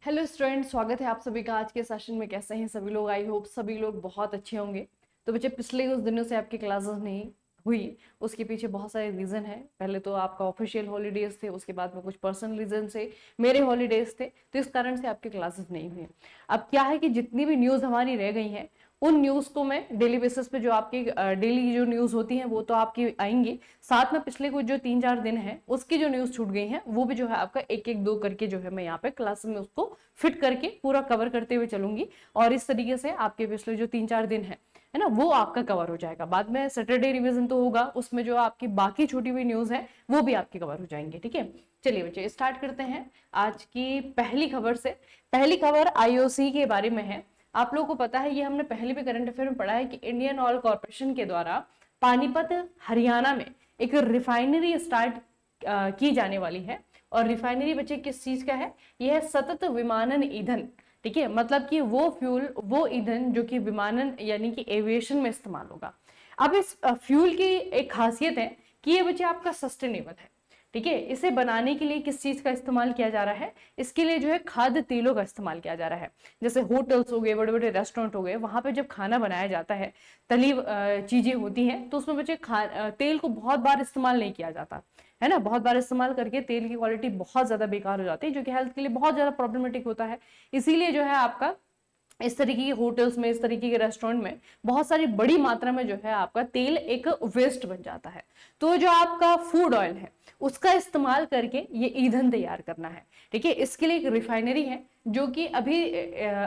Hello student, स्वागत है आप सभी का आज के सेशन में। कैसे हैं सभी लोग? आई होप सभी लोग बहुत अच्छे होंगे। तो बच्चे, पिछले कुछ दिनों से आपकी क्लासेस नहीं हुई, उसके पीछे बहुत सारे रीजन है। पहले तो आपका ऑफिशियल हॉलीडेज थे, उसके बाद में कुछ पर्सनल रीजन से मेरे हॉलीडेज थे, तो इस कारण से आपकी क्लासेस नहीं हुई। अब क्या है कि जितनी भी न्यूज हमारी रह गई हैं, उन न्यूज को मैं डेली बेसिस पे, जो आपकी डेली जो न्यूज होती हैं वो तो आपकी आएंगी, साथ में पिछले कुछ जो 3-4 दिन है उसकी जो न्यूज छूट गई है वो भी जो है आपका एक एक दो करके जो है मैं यहाँ पे क्लास में उसको फिट करके पूरा कवर करते हुए चलूंगी। और इस तरीके से आपके पिछले जो 3-4 दिन है ना, वो आपका कवर हो जाएगा। बाद में सैटरडे रिवीजन तो होगा, उसमें जो आपकी बाकी छूटी हुई न्यूज है वो भी आपकी कवर हो जाएंगे। ठीक है, चलिए बच्चे स्टार्ट करते हैं आज की पहली खबर से। पहली खबर आईओसी के बारे में है। आप लोगों को पता है, ये हमने पहले भी करंट अफेयर में पढ़ा है कि इंडियन ऑयल कॉर्पोरेशन के द्वारा पानीपत हरियाणा में एक रिफाइनरी स्टार्ट की जाने वाली है। और रिफाइनरी बच्चे किस चीज का है? यह है सतत विमानन ईंधन। ठीक है, मतलब कि वो फ्यूल, वो ईंधन जो कि विमानन यानी कि एविएशन में इस्तेमाल होगा। अब इस फ्यूल की एक खासियत है कि ये बच्चे आपका सस्टेनेबल है। ठीक है, इसे बनाने के लिए किस चीज का इस्तेमाल किया जा रहा है? इसके लिए जो है खाद्य तेलों का इस्तेमाल किया जा रहा है। जैसे होटल्स हो गए, बड़े बड़े रेस्टोरेंट हो गए, वहां पे जब खाना बनाया जाता है, तली चीजें होती हैं, तो उसमें बच्चे तेल को बहुत बार इस्तेमाल नहीं किया जाता है ना। बहुत बार इस्तेमाल करके तेल की क्वालिटी बहुत ज्यादा बेकार हो जाती है, जो कि हेल्थ के लिए बहुत ज्यादा प्रॉब्लमेटिक होता है। इसीलिए जो है आपका इस तरीके के होटल्स में, इस तरीके के रेस्टोरेंट में बहुत सारी बड़ी मात्रा में जो है आपका तेल एक वेस्ट बन जाता है। तो जो आपका फूड ऑयल है उसका इस्तेमाल करके ये ईंधन तैयार करना है। ठीक है, इसके लिए एक रिफाइनरी है जो कि अभी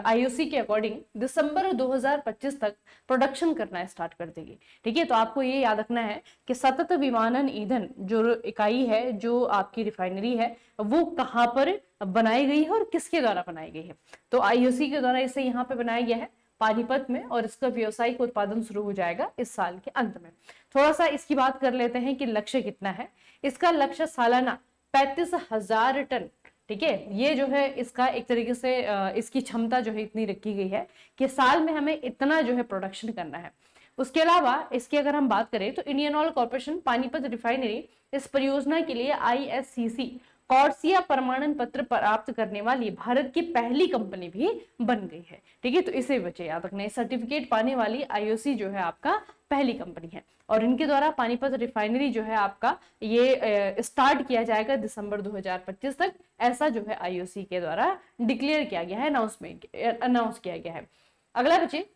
आईओसी के अकॉर्डिंग दिसंबर 2025 तक प्रोडक्शन करना स्टार्ट कर देगी। ठीक है, तो आपको ये याद रखना है कि सतत विमानन ईंधन जो इकाई है, जो आपकी रिफाइनरी है, वो कहाँ पर बनाई गई है और किसके द्वारा बनाई गई है? तो आईओसी के द्वारा इसे यहाँ पे बनाया गया है पानीपत में, और इसका व्यावसायिक उत्पादन शुरू हो जाएगा इस साल के अंत में। थोड़ा सा इसकी बात कर लेते हैं कि लक्ष्य कितना है। इसका लक्ष्य सालाना 35,000 टन। ठीक है, ये जो है इसका एक तरीके से इसकी क्षमता जो है इतनी रखी गई है कि साल में हमें इतना जो है प्रोडक्शन करना है। उसके अलावा इसकी अगर हम बात करें तो Indian oil corporation Panipat refinery इस परियोजना के लिए आईएससीसी कॉर्सिया प्रमाणन पत्र प्राप्त करने वाली भारत की पहली कंपनी भी बन गई है। ठीक है, तो इसे बच्चे याद रखना है, सर्टिफिकेट पाने वाली आईओसी जो है आपका पहली कंपनी है। और इनके द्वारा पानीपत रिफाइनरी जो है आपका ये स्टार्ट किया जाएगा दिसंबर 2025 तक, ऐसा जो है आईओसी के द्वारा डिक्लेयर किया गया है, अनाउंस किया गया है। अगला बच्चे,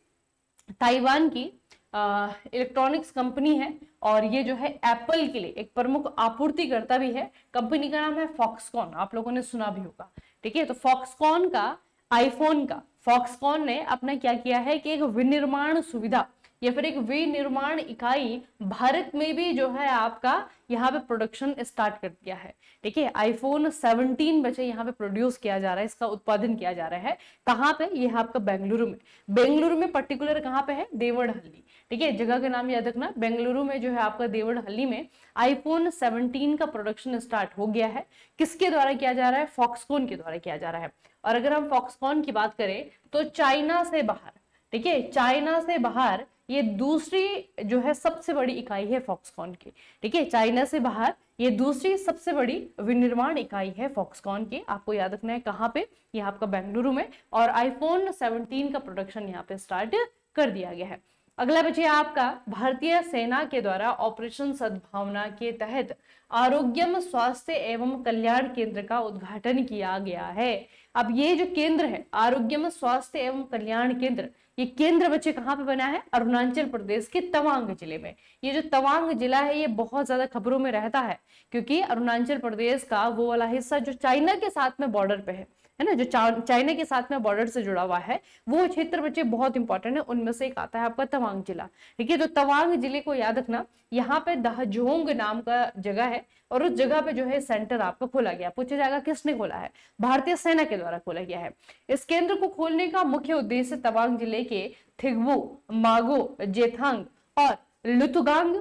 ताइवान की इलेक्ट्रॉनिक्स कंपनी है, और ये जो है एप्पल के लिए एक प्रमुख आपूर्तिकर्ता भी है। कंपनी का नाम है फॉक्सकॉन, आप लोगों ने सुना भी होगा। ठीक है, तो फॉक्सकॉन का आईफोन का फॉक्सकॉन ने अपना क्या किया है कि एक विनिर्माण सुविधा या फिर एक विनिर्माण इकाई भारत में भी जो है आपका यहाँ पे प्रोडक्शन स्टार्ट कर दिया है। ठीक है, आईफोन 17 बच्चे यहाँ पे प्रोड्यूस किया जा रहा है, इसका उत्पादन किया जा रहा है। कहाँ पे? ये आपका बेंगलुरु में। बेंगलुरु में पर्टिकुलर कहाँ पे है? देवड़हल्ली। ठीक है, जगह का नाम याद रखना। बेंगलुरु में जो है आपका देवड़हल्ली में आईफोन 17 का प्रोडक्शन स्टार्ट हो गया है। किसके द्वारा किया जा रहा है? फॉक्सकॉन के द्वारा किया जा रहा है। और अगर हम फॉक्सकॉन की बात करें तो चाइना से बाहर, ठीक है, चाइना से बाहर ये दूसरी जो है सबसे बड़ी इकाई है फॉक्सकॉन की। ठीक है, चाइना से बाहर ये दूसरी सबसे बड़ी विनिर्माण इकाई है फॉक्सकॉन की। आपको याद रखना है कहाँ पे? ये आपका बेंगलुरु में। और आईफोन 17 का प्रोडक्शन यहाँ पे स्टार्ट कर दिया गया है। अगला बच्चे आपका, भारतीय सेना के द्वारा ऑपरेशन सद्भावना के तहत आरोग्यम स्वास्थ्य एवं कल्याण केंद्र का उद्घाटन किया गया है। अब ये जो केंद्र है आरोग्यम स्वास्थ्य एवं कल्याण केंद्र, ये केंद्र बच्चे कहाँ पे बना है? अरुणाचल प्रदेश के तवांग जिले में। ये जो तवांग जिला है ये बहुत ज्यादा खबरों में रहता है, क्योंकि अरुणाचल प्रदेश का वो वाला हिस्सा जो चाइना के साथ में बॉर्डर पे है ना, जो चाइना के साथ में बॉर्डर से जुड़ा हुआ है, वो क्षेत्र बच्चे बहुत इंपॉर्टेंट है। उनमें से एक आता है आपका तवांग जिला। ठीक है, तो तवांग जिले को याद रखना। यहाँ पे दाहजोंग नाम का जगह है, और उस जगह पे जो है सेंटर आपका खोला गया। पूछा जाएगा किसने खोला है? भारतीय सेना के द्वारा खोला गया है। इस केंद्र को खोलने का मुख्य उद्देश्य तवांग जिले के थिगवू, मागो, जेथांग और लुतुगांग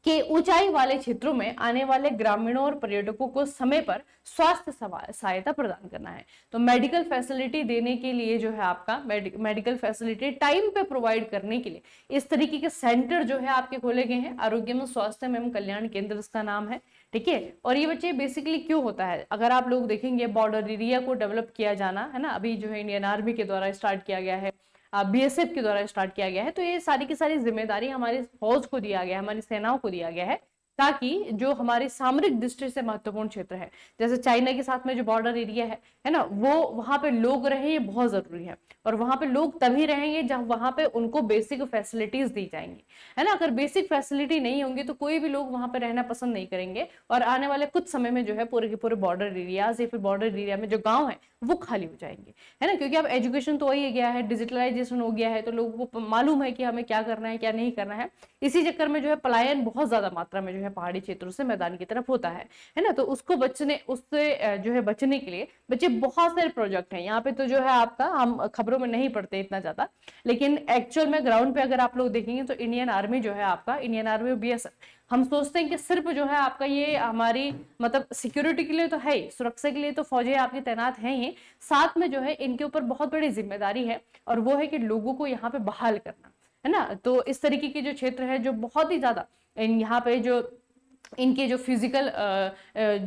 कि ऊंचाई वाले क्षेत्रों में आने वाले ग्रामीणों और पर्यटकों को समय पर स्वास्थ्य सहायता प्रदान करना है। तो मेडिकल फैसिलिटी देने के लिए जो है आपका मेडिकल फैसिलिटी टाइम पे प्रोवाइड करने के लिए इस तरीके के सेंटर जो है आपके खोले गए हैं। आरोग्य स्वास्थ्य एवं कल्याण केंद्र इसका नाम है, ठीक है। और ये बच्चे बेसिकली क्यों होता है, अगर आप लोग देखेंगे बॉर्डर एरिया को डेवलप किया जाना है ना, अभी जो है इंडियन आर्मी के द्वारा स्टार्ट किया गया है, बीएसएफ के द्वारा स्टार्ट किया गया है। तो ये सारी की सारी जिम्मेदारी हमारी फौज को दिया गया है, हमारी सेनाओं को दिया गया है, ताकि जो हमारी सामरिक दृष्टि से महत्वपूर्ण क्षेत्र है, जैसे चाइना के साथ में जो बॉर्डर एरिया है ना, वो वहां पे लोग रहे, ये बहुत जरूरी है। और वहां पे लोग तभी रहेंगे जब वहां पे उनको बेसिक फैसिलिटीज दी जाएंगी, है ना। अगर बेसिक फैसिलिटी नहीं होंगी तो कोई भी लोग वहां पे रहना पसंद नहीं करेंगे, और आने वाले कुछ समय में जो है पूरे के पूरे बॉर्डर एरियाज या फिर बॉर्डर एरिया में जो गाँव है वो खाली हो जाएंगे, है ना। क्योंकि अब एजुकेशन तो वही गया है, डिजिटलाइजेशन हो गया है, तो लोगों को मालूम है कि हमें क्या करना है क्या नहीं करना है। इसी चक्कर में जो है पलायन बहुत ज्यादा मात्रा में जो है पहाड़ी क्षेत्रों से मैदान की तरफ होता है ना। तो उसको उससे जो है बचने के लिए बच्चे बहुत सारे प्रोजेक्ट हैं यहाँ पे। तो जो है आपका हम खबरों में नहीं पढ़ते इतना ज्यादा, लेकिन एक्चुअल में ग्राउंड पे अगर आप लोग देखेंगे तो इंडियन आर्मी जो है आपका, इंडियन आर्मी और बीएसएफ, हम सोचते हैं कि सिर्फ जो है आपका ये हमारी मतलब सिक्योरिटी के लिए तो है, सुरक्षा के लिए तो फौजें आपकी तैनात हैं ही, साथ में जो है इनके ऊपर बहुत बड़ी जिम्मेदारी है, और वो है कि लोगों को यहाँ पे बहाल करना, है ना। तो इस तरीके के जो क्षेत्र है जो बहुत ही ज्यादा यहाँ पे जो इनके जो फिजिकल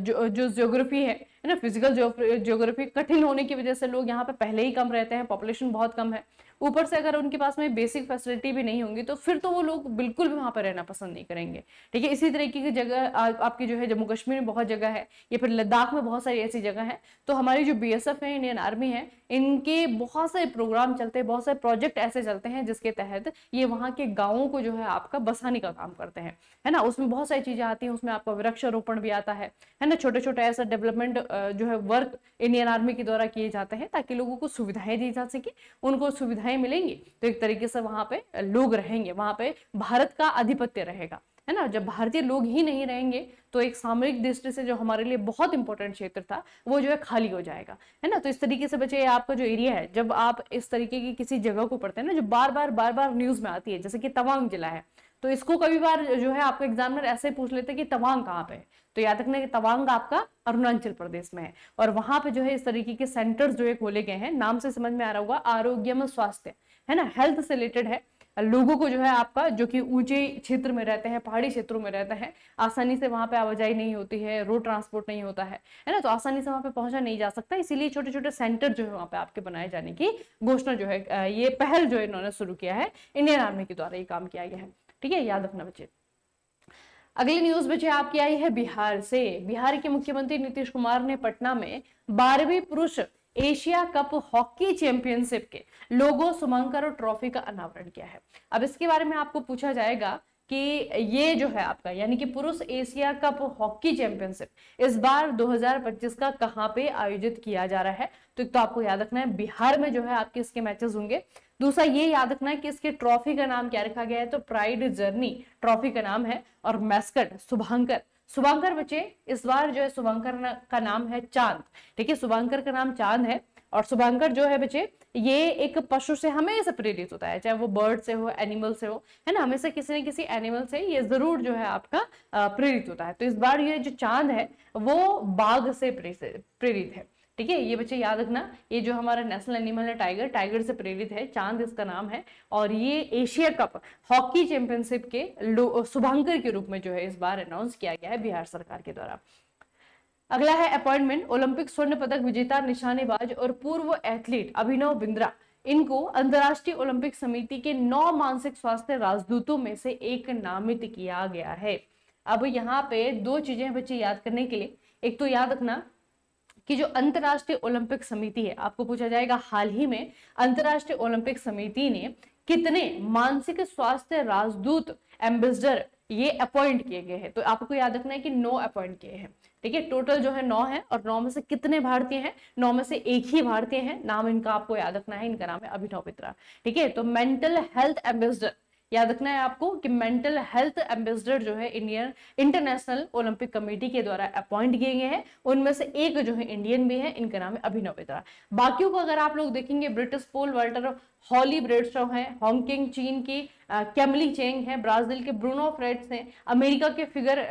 जो ज्योग्राफी है ना, फिजिकल ज्योग्राफी कठिन होने की वजह से लोग यहाँ पे पहले ही कम रहते हैं, पॉपुलेशन बहुत कम है। ऊपर से अगर उनके पास में बेसिक फैसिलिटी भी नहीं होंगी तो फिर तो वो लोग बिल्कुल भी वहां पर रहना पसंद नहीं करेंगे, ठीक है। इसी तरीके की जगह आपकी जो है जम्मू कश्मीर में बहुत जगह है, या फिर लद्दाख में बहुत सारी ऐसी जगह है। तो हमारी जो बीएसएफ है, इंडियन आर्मी है, इनके बहुत सारे प्रोग्राम चलते हैं, बहुत सारे प्रोजेक्ट ऐसे चलते हैं जिसके तहत ये वहां के गाँवों को जो है आपका बसाने का काम करते हैं, है ना। उसमें बहुत सारी चीजें आती हैं, उसमें आपका वृक्षारोपण भी आता है ना। छोटे छोटे ऐसा डेवलपमेंट जो है वर्क इंडियन आर्मी के द्वारा किए जाते हैं, ताकि लोगों को सुविधाएं दी जा सके, उनको सुविधाएं मिलेंगी तो एक तरीके से वहां पे लोग रहेंगे, वहां पे भारत का आधिपत्य रहेगा, है ना। जब भारतीय लोग ही नहीं रहेंगे तो एक सामरिक दृष्टि से जो हमारे लिए बहुत इंपॉर्टेंट क्षेत्र था वो जो है खाली हो जाएगा, है ना। तो इस तरीके से बच्चे आपका जो एरिया है, जब आप इस तरीके की किसी जगह को पढ़ते हैं ना जो बार बार न्यूज में आती है, जैसे कि तवांग जिला है, तो इसको कभी बार जो है आपको एग्जामिनर ऐसे पूछ लेते हैं कि तवांग कहाँ पे है, तो याद रखना कि तवांग आपका अरुणाचल प्रदेश में है। और वहां पे जो है इस तरीके के सेंटर्स जो है खोले गए हैं, नाम से समझ में आ रहा होगा, आरोग्यम स्वास्थ्य, है ना, हेल्थ से रिलेटेड है। लोगों को जो है आपका जो कि ऊंचे क्षेत्र में रहते हैं, पहाड़ी क्षेत्रों में रहते हैं, आसानी से वहां पे आवाजाही नहीं होती है, रोड ट्रांसपोर्ट नहीं होता है ना, तो आसानी से वहां पे पहुंचा नहीं जा सकता। इसीलिए छोटे छोटे सेंटर जो है वहां पे आपके बनाए जाने की घोषणा जो है, ये पहल जो है इन्होंने शुरू किया है, इंडियन आर्मी के द्वारा ये काम किया गया है, ठीक है, याद रखना बच्चे। अगली न्यूज बच्चे आपकी आई है बिहार से। बिहार के मुख्यमंत्री नीतीश कुमार ने पटना में 12वीं पुरुष एशिया कप हॉकी चैंपियनशिप के लोगो, सुमंकर ट्रॉफी का अनावरण किया है। अब इसके बारे में आपको पूछा जाएगा कि ये जो है आपका यानी कि पुरुष एशिया कप हॉकी चैंपियनशिप इस बार 2025 का कहां पे आयोजित किया जा रहा है। तो आपको याद रखना है बिहार में जो है आपके इसके मैचेस होंगे। दूसरा ये याद रखना है कि इसके ट्रॉफी का नाम क्या रखा गया है, तो प्राइड जर्नी ट्रॉफी का नाम है, और मैस्कट शुभंकर बच्चे इस बार जो है शुभंकर का नाम है चांद, ठीक है, शुभंकर का नाम चांद है। और शुभंकर जो है बच्चे ये एक पशु से हमेशा प्रेरित होता है, चाहे वो बर्ड से हो, एनिमल से हो, है ना, हमेशा किसी न किसी एनिमल से ये जरूर जो है आपका प्रेरित होता है। तो इस बार ये जो चांद है वो बाघ से प्रेरित है, ठीक है। ये बच्चे याद रखना, ये जो हमारा नेशनल एनिमल है टाइगर से प्रेरित है, चांद इसका नाम है। और ये एशिया कप हॉकी चैंपियनशिप के शुभंकर के रूप में जो है इस बार अनाउंस किया गया है बिहार सरकार के द्वारा। अगला है अपॉइंटमेंट, ओलंपिक स्वर्ण पदक विजेता निशानेबाज और पूर्व एथलीट अभिनव बिंद्रा, इनको अंतरराष्ट्रीय ओलंपिक समिति के 9 मानसिक स्वास्थ्य राजदूतों में से एक नामित किया गया है। अब यहाँ पे 2 चीजें बच्चे याद करने के लिए, एक तो याद रखना कि जो अंतरराष्ट्रीय ओलंपिक समिति है, आपको पूछा जाएगा हाल ही में अंतरराष्ट्रीय ओलंपिक समिति ने कितने मानसिक स्वास्थ्य राजदूत एम्बेसडर ये अपॉइंट किए गए हैं। तो आपको याद रखना है कि 9 अपॉइंट किए हैं, ठीक है, टोटल जो है 9 है, और 9 में से कितने भारतीय हैं, 9 में से एक ही भारतीय है। नाम इनका आपको याद रखना है, इनका नाम है अभिनव बिंद्रा, ठीक है। तो मेंटल हेल्थ एम्बेसडर याद रखना है आपको कि मेंटल हेल्थ एम्बेसडर जो है इंडियन इंटरनेशनल ओलंपिक कमेटी के द्वारा अपॉइंट किए गए हैं, उनमें से एक जो है इंडियन भी है, इनका नाम है अभिनव बिंद्रा। बाकियों को अगर आप लोग देखेंगे, ब्रिटिश पोल वाल्टर, हॉली ब्रेडस्ट्रॉ है, हांगकांग चीन की कैमली चेंग है, ब्राजील के ब्रूनो फ्रेट्स हैं, अमेरिका के फिगर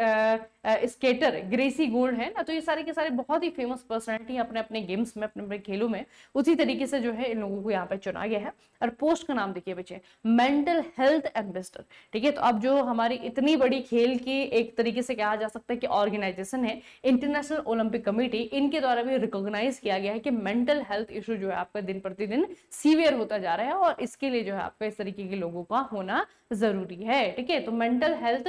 स्केटर ग्रेसी गोल्ड है ना। तो ये सारे के सारे बहुत ही फेमस पर्सनालिटी अपने अपने गेम्स में, अपने अपने खेलों में। उसी तरीके से जो है इन लोगों को यहाँ पे चुना गया है। और पोस्ट का नाम देखिए बच्चे, मेंटल हेल्थ एम्बेसडर। ठीक है, तो अब जो हमारी इतनी बड़ी खेल की एक तरीके से कहा जा सकता है कि ऑर्गेनाइजेशन है, इंटरनेशनल ओलंपिक कमेटी, इनके द्वारा भी रिकॉग्नाइज किया गया है कि मेंटल हेल्थ इशू जो है आपका दिन प्रतिदिन सीवियर होता जा रहा है, और इसके लिए जो है आपका इस तरीके के लोगों का होना जरूरी है। ठीक है, तो मेंटल हेल्थ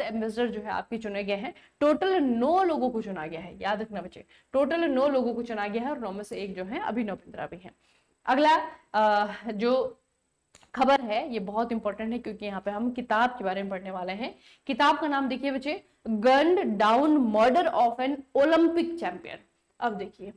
एम्बेसडर जो है आपके चुने गए हैं। टोटल 9 लोगों को चुना गया है, याद रखना बच्चे, टोटल 9 लोगों को चुना गया है, और 9 में से एक जो है अभिनव बिंद्रा भी है। अगला जो खबर है ये बहुत इंपॉर्टेंट है, क्योंकि यहाँ पे हम किताब के बारे में पढ़ने वाले हैं। किताब का नाम देखिए बच्चे, gunned down murder of an Olympic champion. अब देखिए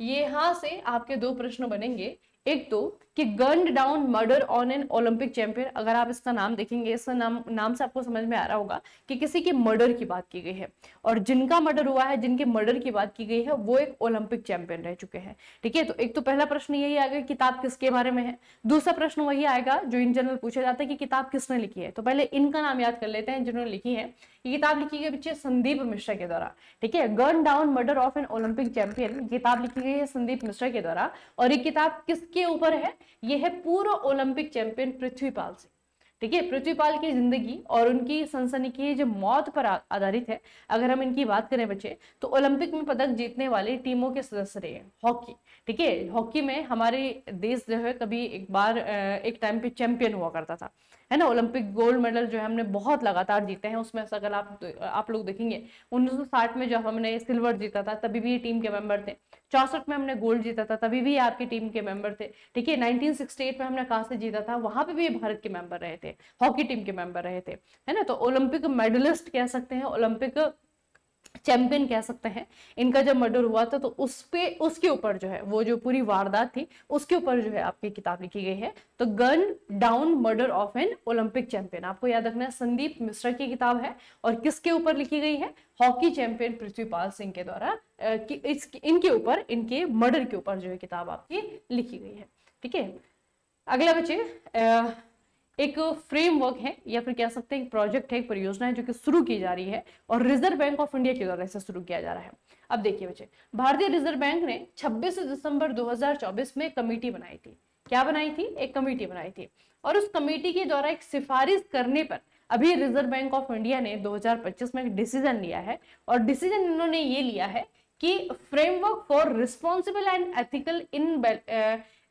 यहां से आपके 2 प्रश्न बनेंगे। एक तो कि gunned down murder on an Olympic champion, अगर आप इसका नाम देखेंगे, इस नाम से आपको समझ में आ रहा होगा कि किसी के मर्डर की बात की गई है, और जिनका मर्डर हुआ है, जिनके मर्डर की बात की गई है, वो एक ओलंपिक चैंपियन रह चुके हैं। ठीक है, तो एक तो पहला प्रश्न यही आएगा किताब किसके बारे में है। दूसरा प्रश्न वही आएगा जो इन जनरल पूछा जाता है कि किताब किसने लिखी है। तो पहले इनका नाम याद कर लेते हैं जिन्होंने लिखी है। ये किताब लिखी गई बच्चे संदीप मिश्रा के द्वारा। ठीक है, gun down murder of an Olympic champion किताब लिखी गई है संदीप मिश्रा के द्वारा। और ये किताब किसके ऊपर है? ये है पूर्व ओलंपिक चैंपियन पृथ्वीपाल सिंह। ठीक है, पृथ्वीपाल की जिंदगी और उनकी सनसनीखेज मौत पर आधारित है। अगर हम इनकी बात करें बच्चे, तो ओलंपिक में पदक जीतने वाले टीमों के सदस्य रहे हैं। हॉकी, ठीक है, हॉकी में हमारे देश जो है कभी एक बार एक टाइम पे चैंपियन हुआ करता था, है ना। ओलंपिक गोल्ड मेडल जो है हमने बहुत लगातार जीते हैं। उसमें अगर आप लोग देखेंगे 1960 में जब हमने सिल्वर जीता था तभी भी टीम के मेंबर थे। 64 में हमने गोल्ड जीता था तभी भी आपकी टीम के मेंबर थे। ठीक है, 1968 में हमने कांस्य जीता था, वहां पे भी भारत के मेंबर रहे थे, हॉकी टीम के मेंबर रहे थे, है ना। तो ओलंपिक मेडलिस्ट कह सकते हैं, ओलंपिक चैंपियन कह सकते हैं। इनका जब मर्डर हुआ था तो उसके ऊपर जो है वो जो पूरी वारदात थी उसके ऊपर जो है आपकी किताब लिखी गई है। तो gun down murder of an Olympic champion, आपको याद रखना है संदीप मिश्रा की किताब है। और किसके ऊपर लिखी गई है? हॉकी चैंपियन पृथ्वीपाल सिंह के द्वारा इनके ऊपर, इनके मर्डर के ऊपर जो है किताब आपकी लिखी गई है। ठीक है, अगला बच्चे एक फ्रेमवर्क है या फिर कह सकते हैं एक प्रोजेक्ट है, एक परियोजना है जो कि शुरू की जा रही है और रिजर्व बैंक ऑफ इंडिया के द्वारा इसे शुरू किया जा रहा है। अब देखिए बच्चे, भारतीय रिजर्व बैंक ने 26 दिसंबर 2024 में कमेटी बनाई थी। क्या बनाई थी? एक कमेटी बनाई थी, और उस कमेटी के द्वारा एक सिफारिश करने पर अभी रिजर्व बैंक ऑफ इंडिया ने 2025 में एक डिसीजन लिया है। और डिसीजन इन्होंने ये लिया है कि framework for responsible and ethical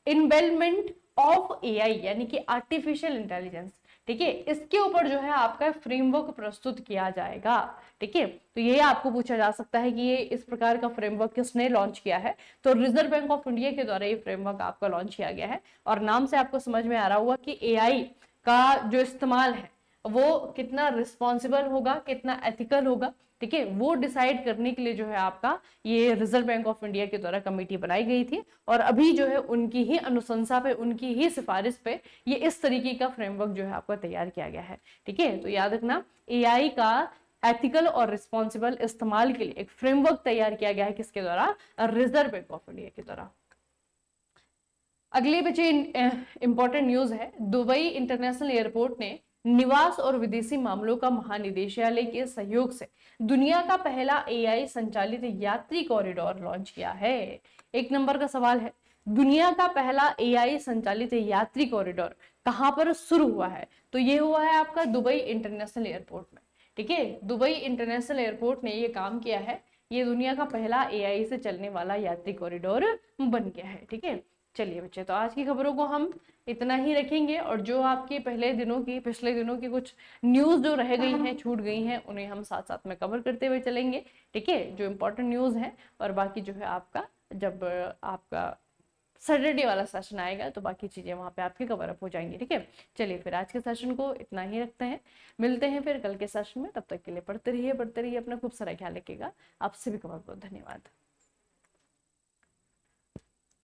involvement of AI, यानी कि आर्टिफिशियल इंटेलिजेंस, ठीक है, इसके ऊपर जो है आपका फ्रेमवर्क प्रस्तुत किया जाएगा। ठीक है, तो ये आपको पूछा जा सकता है कि ये इस प्रकार का फ्रेमवर्क किसने लॉन्च किया है? तो रिजर्व बैंक ऑफ इंडिया के द्वारा ये फ्रेमवर्क आपका लॉन्च किया गया है। और नाम से आपको समझ में आ रहा होगा कि एआई का जो इस्तेमाल है वो कितना रिस्पॉन्सिबल होगा, कितना एथिकल होगा। ठीक है, वो डिसाइड करने के लिए जो है आपका ये रिजर्व बैंक ऑफ इंडिया के द्वारा कमेटी बनाई गई थी। और अभी जो है उनकी ही अनुशंसा पे, उनकी ही सिफारिश पे ये इस तरीके का फ्रेमवर्क जो है आपका तैयार किया गया है। ठीक है, तो याद रखना एआई का एथिकल और रिस्पॉन्सिबल इस्तेमाल के लिए एक फ्रेमवर्क तैयार किया गया है। किसके द्वारा? रिजर्व बैंक ऑफ इंडिया के द्वारा। अगले बच्चे इंपॉर्टेंट न्यूज है, दुबई इंटरनेशनल एयरपोर्ट ने निवास और विदेशी मामलों का महानिदेशालय के सहयोग से दुनिया का पहला एआई संचालित यात्री कॉरिडोर लॉन्च किया है। 1 नंबर का सवाल है, दुनिया का पहला एआई संचालित यात्री कॉरिडोर कहां पर शुरू हुआ है? तो ये हुआ है आपका दुबई इंटरनेशनल एयरपोर्ट में। ठीक है, दुबई इंटरनेशनल एयरपोर्ट ने ये काम किया है। ये दुनिया का पहला एआई से चलने वाला यात्री कॉरिडोर बन गया है। ठीक है, चलिए बच्चे, तो आज की खबरों को हम इतना ही रखेंगे, और जो आपके पिछले दिनों की कुछ न्यूज जो रह गई हैं, छूट गई हैं, उन्हें हम साथ साथ में कवर करते हुए चलेंगे। ठीक है, जो इम्पोर्टेंट न्यूज है, और बाकी जो है आपका जब आपका सैटरडे वाला सेशन आएगा तो बाकी चीजें वहां पे आपकी कवर अप हो जाएंगी। ठीक है, चलिए फिर आज के सेशन को इतना ही रखते हैं, मिलते हैं फिर कल के सेशन में। तब तक के लिए पढ़ते रहिए, अपना खूब सारा ख्याल रखिएगा। आप सभी का बहुत बहुत धन्यवाद।